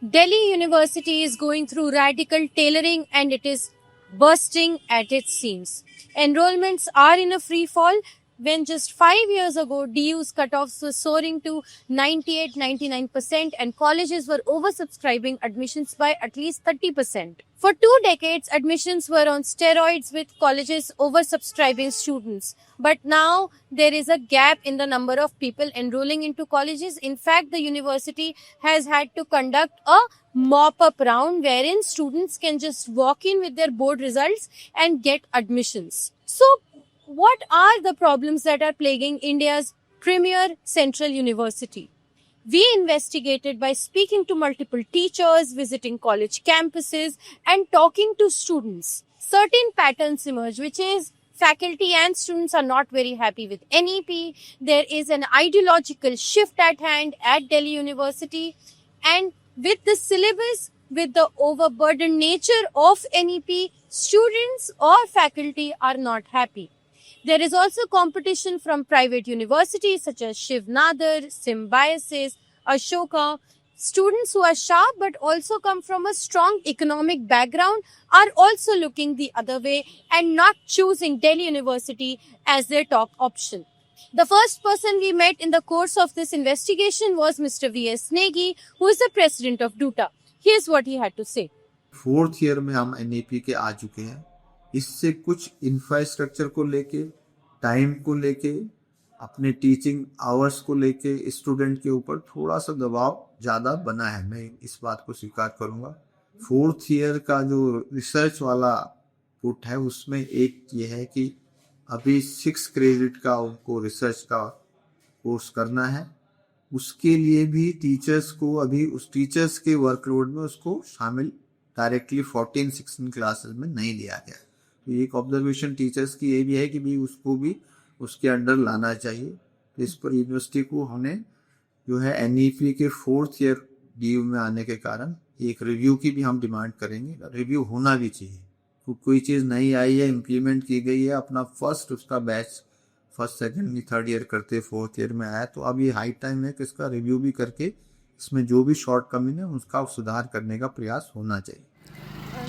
Delhi University is going through radical tailoring and it is bursting at its seams. Enrollments are in a free fall when just 5 years ago DU's cutoffs were soaring to 98-99% and colleges were oversubscribing admissions by at least 30%. For 2 decades, admissions were on steroids with colleges oversubscribing students. But now there is a gap in the number of people enrolling into colleges. In fact, the university has had to conduct a mop-up round wherein students can just walk in with their board results and get admissions. So, what are the problems that are plaguing India's premier central university? We investigated by speaking to multiple teachers, visiting college campuses, and talking to students. Certain patterns emerge, which is faculty and students are not very happy with NEP. There is an ideological shift at hand at Delhi University, and with the syllabus, with the overburdened nature of NEP, students or faculty are not happy. There is also competition from private universities such as Shiv Nadar, Symbiosis, Ashoka. Students who are sharp but also come from a strong economic background are also looking the other way and not choosing Delhi University as their top option. The first person we met in the course of this investigation was Mr. V.S. Negi, who is the president of DUTA. Here's what he had to say. Fourth year में हम NEP के आ चुके हैं। इससे कुछ infrastructure को लेके, time को लेके, अपने टीचिंग आवर्स को लेके स्टूडेंट के ऊपर थोड़ा सा दबाव ज़्यादा बना है। मैं इस बात को स्वीकार करूँगा। फोर्थ ईयर का जो रिसर्च वाला पुट है उसमें एक ये है कि अभी 6 क्रेडिट का उनको रिसर्च का कोर्स करना है। उसके लिए भी टीचर्स को अभी उस टीचर्स के वर्कलोड में उसको शामिल डायरेक्टली 14-16 क्लासेस में नहीं लिया गया। तो एक ऑब्जर्वेशन टीचर्स की ये भी है कि भी उसको भी उसके अंडर लाना चाहिए। तो इस पर यूनिवर्सिटी को हमने जो है एनईपी के फोर्थ ईयर डीयू में आने के कारण एक रिव्यू की भी हम डिमांड करेंगे। रिव्यू होना भी चाहिए। तो कोई चीज़ नहीं आई है, इम्प्लीमेंट की गई है, अपना फर्स्ट उसका batch first second third year करते फोर्थ ईयर में आया, तो अब ये हाई टाइम है कि इसका रिव्यू भी करके इसमें जो भी शॉर्ट कमी है उसका सुधार करने का प्रयास होना चाहिए।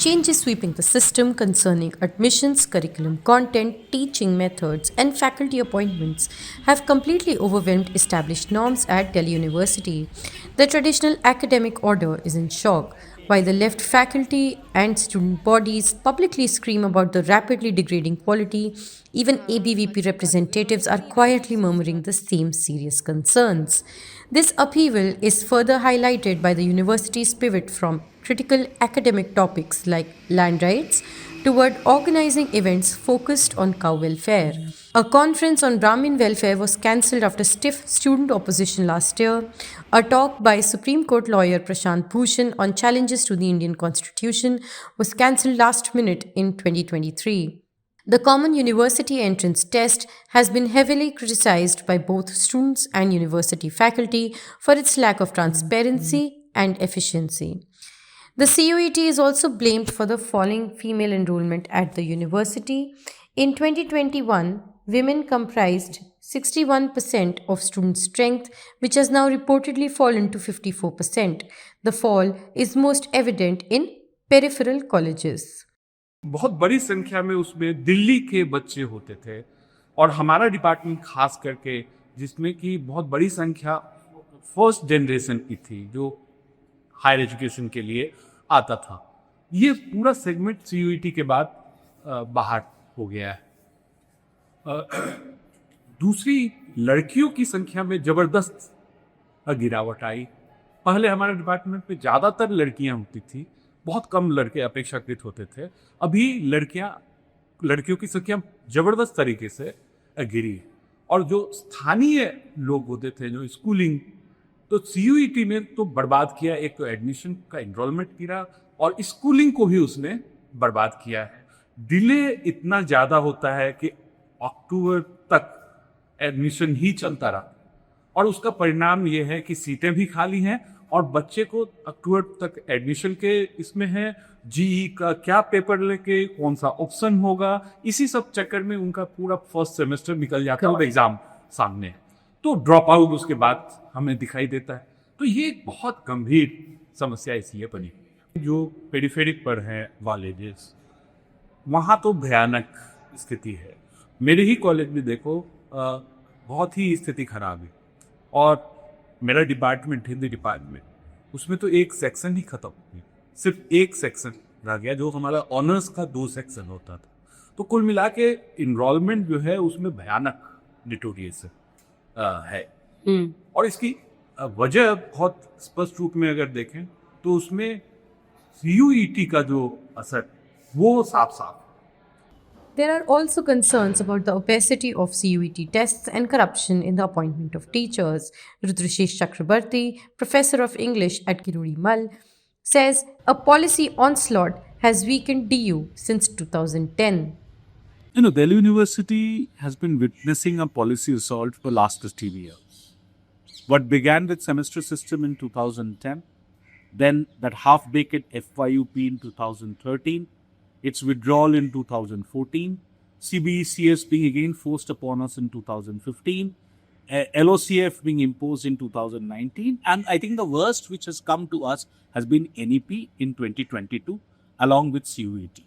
Changes sweeping the system concerning admissions, curriculum content, teaching methods, and faculty appointments have completely overwhelmed established norms at Delhi University. The traditional academic order is in shock, while the left faculty and student bodies publicly scream about the rapidly degrading quality. Even ABVP representatives are quietly murmuring the same serious concerns. This upheaval is further highlighted by the university's pivot from critical academic topics like land rights toward organizing events focused on cow welfare. A conference on Brahmin welfare was cancelled after stiff student opposition last year. A talk by Supreme Court lawyer Prashant Bhushan on challenges to the Indian Constitution was cancelled last minute in 2023. The Common University Entrance Test has been heavily criticized by both students and university faculty for its lack of transparency and efficiency. The CUET is also blamed for the falling female enrollment at the university. In 2021, women comprised 61% of student strength, which has now reportedly fallen to 54%. The fall is most evident in peripheral colleges. बहुत बड़ी संख्या में उसमें दिल्ली के बच्चे होते थे और हमारा डिपार्टमेंट खास करके जिसमें कि बहुत बड़ी संख्या फर्स्ट जनरेशन की थी जो हायर एजुकेशन के लिए आता था। ये पूरा सेगमेंट सीयूईटी के बाद बाहर हो गया है। दूसरी, लड़कियों की संख्या में ज़बरदस्त गिरावट आई। पहले हमारे डिपार्टमेंट में ज़्यादातर लड़कियां होती थी, बहुत कम लड़के अपेक्षाकृत होते थे। अभी लड़कियों की संख्या ज़बरदस्त तरीके से गिरी और जो स्थानीय लोग होते थे, जो स्कूलिंग, तो सीयूईटी ने तो बर्बाद किया। एक तो एडमिशन का एनरोलमेंट गिरा और स्कूलिंग को भी उसने बर्बाद किया है। डिले इतना ज़्यादा होता है कि अक्टूबर तक एडमिशन ही चलता रहा और उसका परिणाम ये है कि सीटें भी खाली हैं और बच्चे को अक्टूबर तक एडमिशन के इसमें है, जीई का क्या पेपर लेके कौन सा ऑप्शन होगा, इसी सब चक्कर में उनका पूरा फर्स्ट सेमेस्टर निकल जाता है और एग्ज़ाम सामने है। तो ड्रॉप आउट उसके बाद हमें दिखाई देता है। तो ये एक बहुत गंभीर समस्या इसलिए बनी। जो पेरिफेरिक पर हैं कॉलेजेस, वहाँ तो भयानक स्थिति है। मेरे ही कॉलेज में देखो बहुत ही स्थिति खराब है। और मेरा डिपार्टमेंट, हिंदी डिपार्टमेंट, उसमें तो एक सेक्शन ही खत्म हो गया, सिर्फ एक सेक्शन रह गया, जो हमारा ऑनर्स का 2 सेक्शन होता था। तो कुल मिला के इनरोलमेंट जो है उसमें भयानक डिटोरिएशन है। और इसकी वजह बहुत स्पष्ट रूप में अगर देखें तो उसमें CUET का जो असर वो साफ साफ। There are also concerns about the opacity of CUET tests and corruption in the appointment of teachers. Rudrashish Chakrabarti, professor of English at Kiruri Mal, says a policy onslaught has weakened DU since 2010. You know, Delhi University has been witnessing a policy assault for the last 15 years. What began with semester system in 2010, then that half-baked FYUP in 2013, its withdrawal in 2014, CBECS being again forced upon us in 2015, LOCF being imposed in 2019, and I think the worst which has come to us has been NEP in 2022 along with CUET.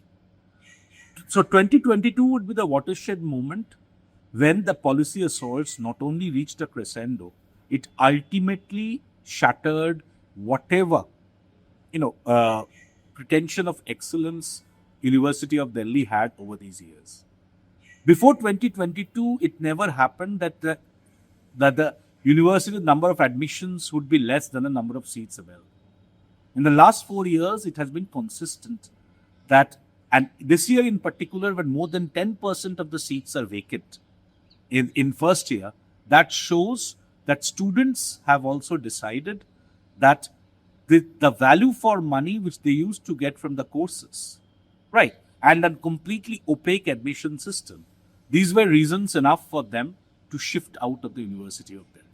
So 2022 would be the watershed moment when the policy assaults not only reached a crescendo, it ultimately shattered whatever, pretension of excellence University of Delhi had over these years. Before 2022, it never happened that the university number of admissions would be less than the number of seats available. In the last 4 years, it has been consistent that, and this year in particular, when more than 10% of the seats are vacant in first year, that shows that students have also decided that the value for money which they used to get from the courses, right, and a completely opaque admission system, these were reasons enough for them to shift out of the University of Delhi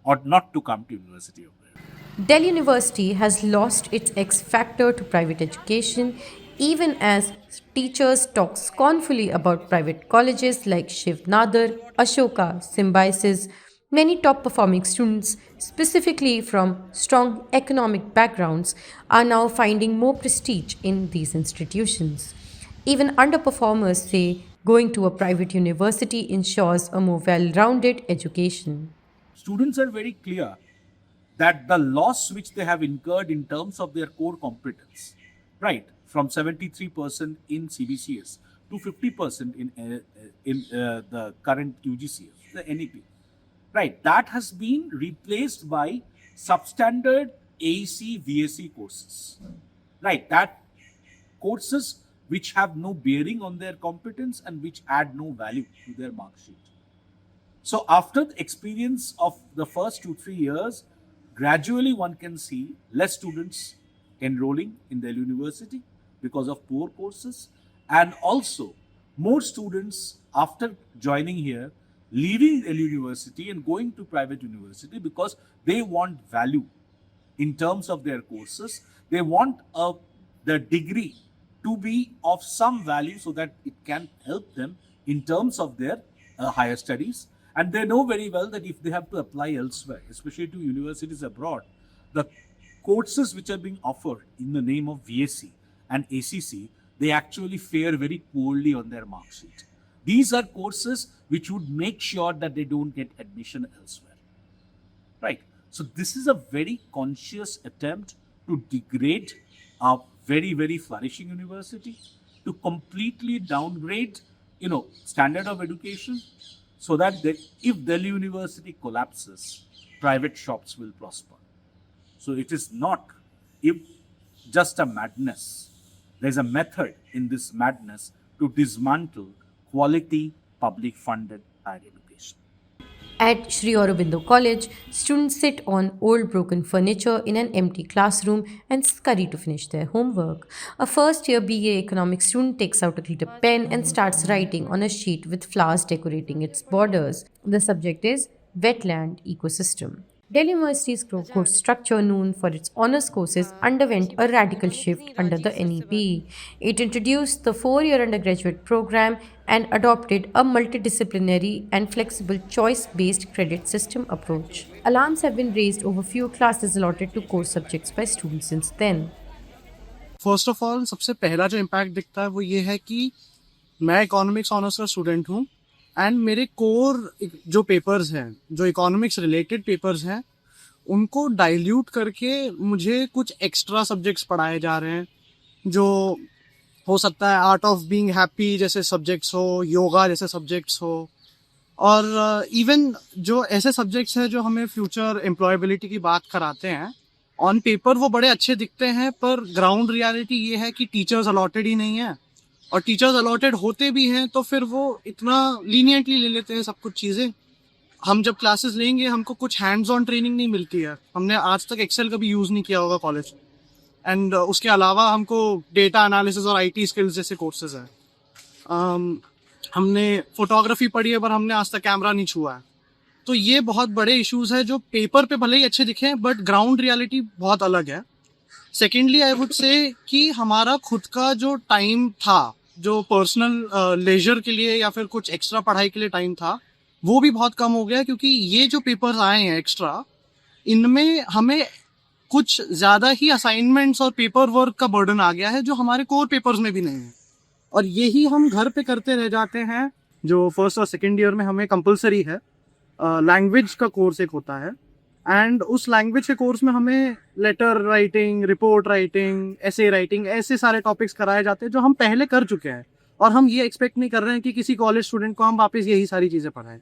or not to come to University of Delhi. Delhi University has lost its X factor to private education, even as teachers talk scornfully about private colleges like Shiv Nadar, Ashoka, Symbiosis. Many top performing students, specifically from strong economic backgrounds, are now finding more prestige in these institutions. Even underperformers say going to a private university ensures a more well rounded education. Students are very clear that the loss which they have incurred in terms of their core competence, right, from 73% in CBCS to 50% in the current UGCS, the NEP, right, that has been replaced by substandard AEC, VAC courses, right, that courses which have no bearing on their competence and which add no value to their mark sheet. So after the experience of the first 2-3 years, gradually one can see less students enrolling in Delhi University because of poor courses, and also more students after joining here leaving Delhi University and going to private university because they want value in terms of their courses. They want the degree to be of some value so that it can help them in terms of their higher studies. And they know very well that if they have to apply elsewhere, especially to universities abroad, the courses which are being offered in the name of VSc and ACC, they actually fare very poorly on their mark sheet. These are courses which would make sure that they don't get admission elsewhere. Right. So this is a very conscious attempt to degrade a very, very flourishing university, to completely downgrade, standard of education, so that if Delhi University collapses, private shops will prosper. So it is not just a madness. There's a method in this madness to dismantle quality public funded higher education. At Sri Aurobindo College, students sit on old broken furniture in an empty classroom and scurry to finish their homework. A first year BA economics student takes out a glitter pen and starts writing on a sheet with flowers decorating its borders. The subject is wetland ecosystem. Delhi University's course structure, known for its honors courses, underwent a radical shift under the NEP. It introduced the 4-year undergraduate program and adopted a multidisciplinary and flexible choice-based credit system approach. Alarms have been raised over fewer classes allotted to core subjects by students since then. First of all सबसे पहला जो impact दिखता है वो ये है कि मैं इकोनॉमिक्स ऑनर्स का स्टूडेंट हूँ एंड मेरे कोर जो पेपर्स हैं, जो इकोनॉमिक्स रिलेटेड पेपर्स हैं, उनको डाइल्यूट करके मुझे कुछ एक्स्ट्रा सब्जेक्ट्स पढ़ाए जा रहे हैं, जो हो सकता है आर्ट ऑफ बीइंग हैप्पी जैसे सब्जेक्ट्स हो, योगा जैसे सब्जेक्ट्स हो, और इवन जो ऐसे सब्जेक्ट्स हैं जो हमें फ्यूचर एम्प्लॉयबिलिटी की बात कराते हैं, ऑन पेपर वो बड़े अच्छे दिखते हैं, पर ग्राउंड रियलिटी ये है कि टीचर्स अलॉटेड ही नहीं है, और टीचर्स अलॉटेड होते भी हैं तो फिर वो इतना लीनियंटली ले लेते हैं सब कुछ चीज़ें। हम जब क्लासेस लेंगे हमको कुछ हैंड्स ऑन ट्रेनिंग नहीं मिलती है। हमने आज तक एक्सेल कभी यूज़ नहीं किया होगा कॉलेज, एंड उसके अलावा हमको डेटा एनालिसिस और IT स्किल्स जैसे कोर्सेज हैं। हमने फोटोग्राफी पढ़ी है पर हमने आज तक कैमरा नहीं छुआ है। तो ये बहुत बड़े इश्यूज है जो पेपर पे भले ही अच्छे दिखे बट ग्राउंड रियलिटी बहुत अलग है। सेकेंडली आई वुड से कि हमारा खुद का जो टाइम था, जो पर्सनल लेजर के लिए या फिर कुछ एक्स्ट्रा पढ़ाई के लिए टाइम था, वो भी बहुत कम हो गया, क्योंकि ये जो पेपर्स आए हैं एक्स्ट्रा, इनमें हमें कुछ ज़्यादा ही असाइनमेंट्स और पेपर वर्क का बर्डन आ गया है जो हमारे कोर पेपर्स में भी नहीं है, और यही हम घर पे करते रह जाते हैं। जो फर्स्ट और सेकेंड ईयर में हमें कंपलसरी है, लैंग्वेज का कोर्स एक होता है, एंड उस लैंग्वेज के कोर्स में हमें letter writing, report writing, essay writing, ऐसे सारे टॉपिक्स कराए जाते हैं जो हम पहले कर चुके हैं, और हम ये एक्सपेक्ट नहीं कर रहे हैं कि किसी कॉलेज स्टूडेंट को हम वापस यही सारी चीज़ें पढ़ाएं।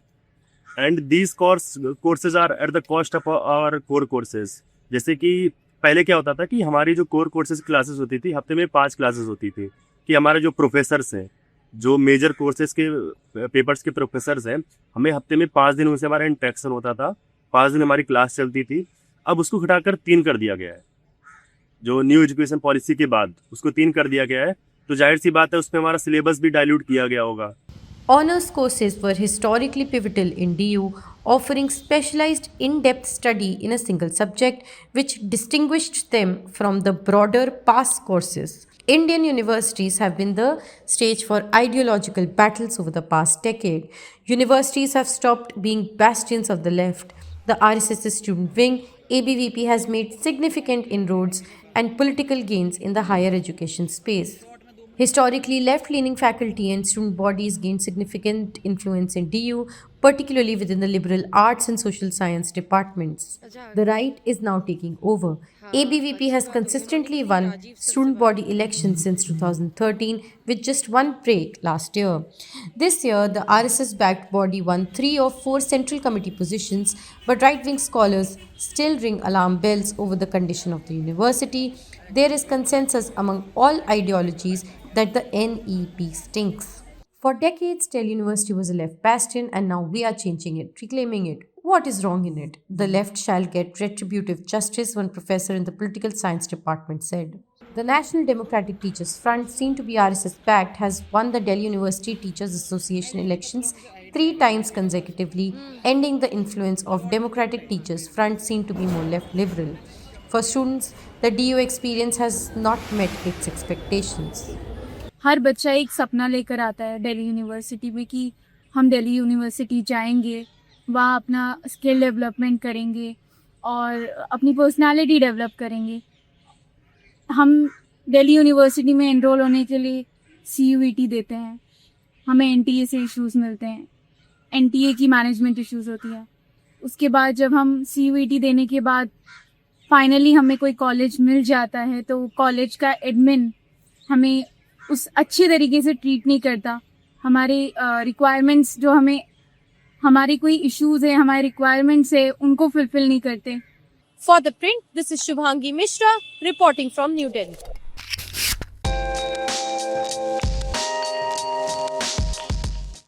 And these courses are at the cost of our core courses. जैसे कि पहले क्या होता था कि हमारी जो कोर कोर्सेज क्लासेस होती थी, हफ्ते में 5 क्लासेस होती थी, कि हमारे जो प्रोफेसर्स हैं, जो मेजर कोर्सेज के पेपर्स के प्रोफेसर्स हैं, हमें हफ्ते में 5 दिन उनसे हमारा इंटरेक्शन होता था, 5 दिन हमारी क्लास चलती थी। अब उसको घटाकर 3 कर दिया गया है। जो न्यू एजुकेशन पॉलिसी के बाद उसको 3 कर दिया गया है, तो जाहिर सी बात है उसमें हमारा सिलेबस भी डाइल्यूट किया गया होगा। Honors courses were historically pivotal in DU, offering specialized in-depth study in a single subject, which distinguished them from the broader past courses. Indian universities have been the stage for ideological battles over the past decade. Universities have stopped being bastions of the left. The RSS's student wing, ABVP, has made significant inroads and political gains in the higher education space. Historically, left-leaning faculty and student bodies gained significant influence in DU, particularly within the liberal arts and social science departments. The right is now taking over. ABVP has consistently won student body elections since 2013, with just one break last year. This year, the RSS-backed body won 3 of 4 central committee positions, but right-wing scholars still ring alarm bells over the condition of the university. There is consensus among all ideologies that the NEP stinks. For decades, Delhi University was a left bastion, and now we are changing it, reclaiming it. What is wrong in it? The left shall get retributive justice, one professor in the political science department said. The National Democratic Teachers Front, seen to be RSS-backed, has won the Delhi University Teachers Association elections 3 times consecutively, ending the influence of Democratic Teachers Front, seen to be more left liberal. For students, the DU experience has not met its expectations. हर बच्चा एक सपना लेकर आता है Delhi university में कि हम Delhi university जाएंगे, वहाँ अपना स्किल डेवलपमेंट करेंगे और अपनी पर्सनालिटी डेवलप करेंगे। हम दिल्ली यूनिवर्सिटी में एनरोल होने के लिए CUET देते हैं, हमें NTA से इश्यूज़ मिलते हैं, NTA की मैनेजमेंट इश्यूज़ होती है। उसके बाद जब हम CUET देने के बाद फाइनली हमें कोई कॉलेज मिल जाता है, तो कॉलेज का एडमिन हमें उस अच्छे तरीके से ट्रीट नहीं करता। हमारे रिक्वायरमेंट्स जो हमें, हमारे कोई इश्यूज़ है, हमारे रिक्वायरमेंट्स है, उनको फुलफिल नहीं करते। For the print, this is Shubhangi Mishra reporting from New Delhi.